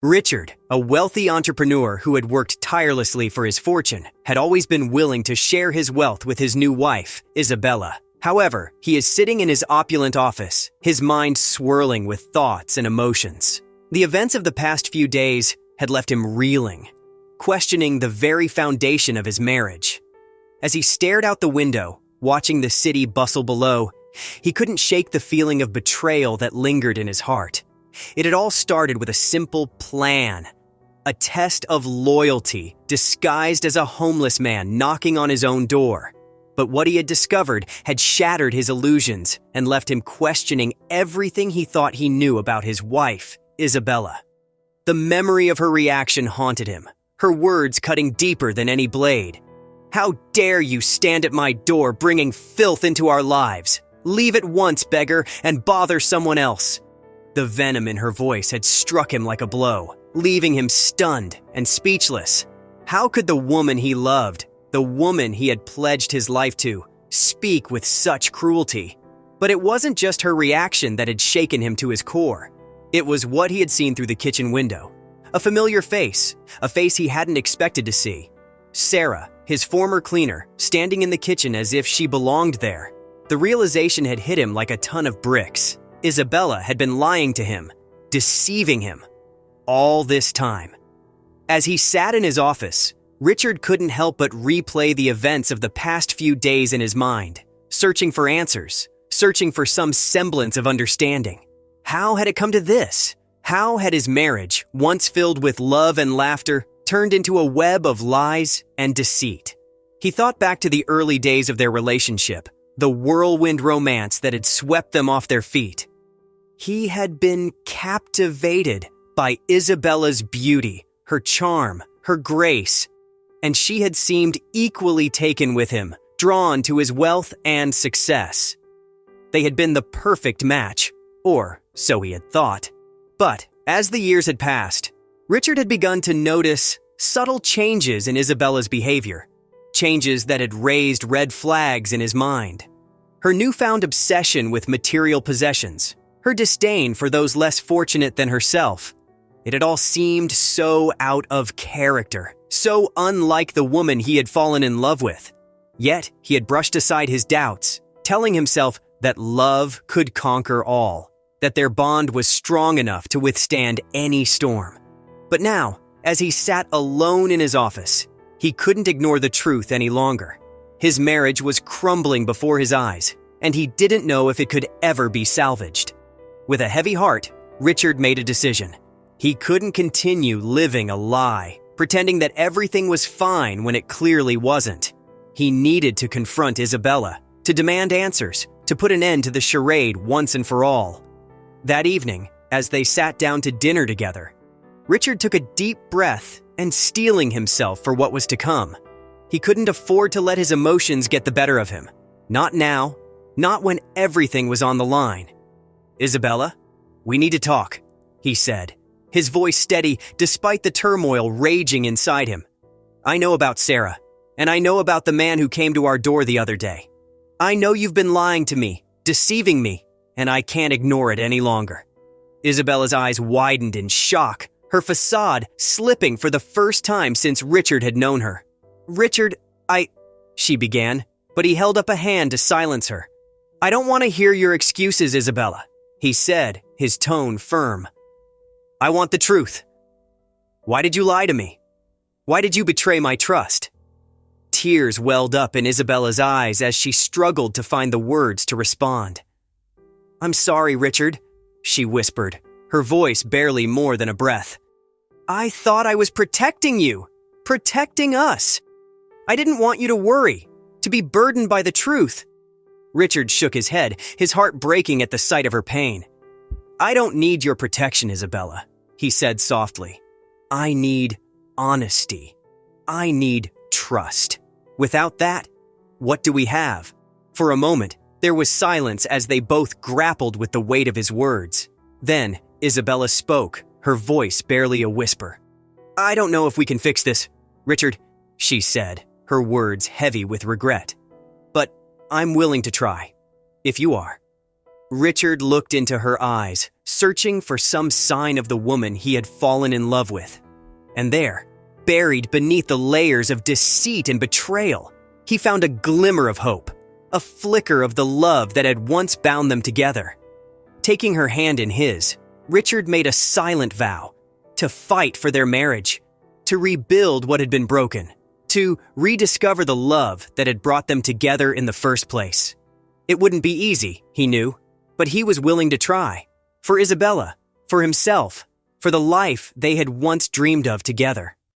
Richard, a wealthy entrepreneur who had worked tirelessly for his fortune, had always been willing to share his wealth with his new wife, Isabella. However, he is sitting in his opulent office, his mind swirling with thoughts and emotions. The events of the past few days had left him reeling, questioning the very foundation of his marriage. As he stared out the window, watching the city bustle below, he couldn't shake the feeling of betrayal that lingered in his heart. It had all started with a simple plan, a test of loyalty disguised as a homeless man knocking on his own door. But what he had discovered had shattered his illusions and left him questioning everything he thought he knew about his wife, Isabella. The memory of her reaction haunted him, her words cutting deeper than any blade. "How dare you stand at my door bringing filth into our lives? Leave at once, beggar, and bother someone else." The venom in her voice had struck him like a blow, leaving him stunned and speechless. How could the woman he loved, the woman he had pledged his life to, speak with such cruelty? But it wasn't just her reaction that had shaken him to his core. It was what he had seen through the kitchen window. A familiar face, a face he hadn't expected to see. Sarah, his former cleaner, standing in the kitchen as if she belonged there. The realization had hit him like a ton of bricks. Isabella had been lying to him, deceiving him, all this time. As he sat in his office, Richard couldn't help but replay the events of the past few days in his mind, searching for answers, searching for some semblance of understanding. How had it come to this? How had his marriage, once filled with love and laughter, turned into a web of lies and deceit? He thought back to the early days of their relationship, the whirlwind romance that had swept them off their feet. He had been captivated by Isabella's beauty, her charm, her grace, and she had seemed equally taken with him, drawn to his wealth and success. They had been the perfect match, or so he had thought. But as the years had passed, Richard had begun to notice subtle changes in Isabella's behavior, changes that had raised red flags in his mind. Her newfound obsession with material possessions, her disdain for those less fortunate than herself. It had all seemed so out of character, so unlike the woman he had fallen in love with. Yet he had brushed aside his doubts, telling himself that love could conquer all, that their bond was strong enough to withstand any storm. But now, as he sat alone in his office, he couldn't ignore the truth any longer. His marriage was crumbling before his eyes, and he didn't know if it could ever be salvaged. With a heavy heart, Richard made a decision. He couldn't continue living a lie, pretending that everything was fine when it clearly wasn't. He needed to confront Isabella, to demand answers, to put an end to the charade once and for all. That evening, as they sat down to dinner together, Richard took a deep breath and steeling himself for what was to come. He couldn't afford to let his emotions get the better of him. Not now, not when everything was on the line. "Isabella, we need to talk," he said, his voice steady despite the turmoil raging inside him. "I know about Sarah, and I know about the man who came to our door the other day. I know you've been lying to me, deceiving me, and I can't ignore it any longer." Isabella's eyes widened in shock, her facade slipping for the first time since Richard had known her. "Richard, she began, but he held up a hand to silence her. "I don't want to hear your excuses, Isabella," he said, his tone firm. "I want the truth. Why did you lie to me? Why did you betray my trust?" Tears welled up in Isabella's eyes as she struggled to find the words to respond. "I'm sorry, Richard," she whispered, her voice barely more than a breath. "I thought I was protecting you, protecting us. I didn't want you to worry, to be burdened by the truth." Richard shook his head, his heart breaking at the sight of her pain. "I don't need your protection, Isabella," he said softly. "I need honesty. I need trust. Without that, what do we have?" For a moment, there was silence as they both grappled with the weight of his words. Then, Isabella spoke, her voice barely a whisper. "I don't know if we can fix this, Richard," she said, her words heavy with regret. "But I'm willing to try, if you are." Richard looked into her eyes, searching for some sign of the woman he had fallen in love with. And there, buried beneath the layers of deceit and betrayal, he found a glimmer of hope, a flicker of the love that had once bound them together. Taking her hand in his, Richard made a silent vow to fight for their marriage, to rebuild what had been broken, to rediscover the love that had brought them together in the first place. It wouldn't be easy, he knew, but he was willing to try. For Isabella, for himself, for the life they had once dreamed of together.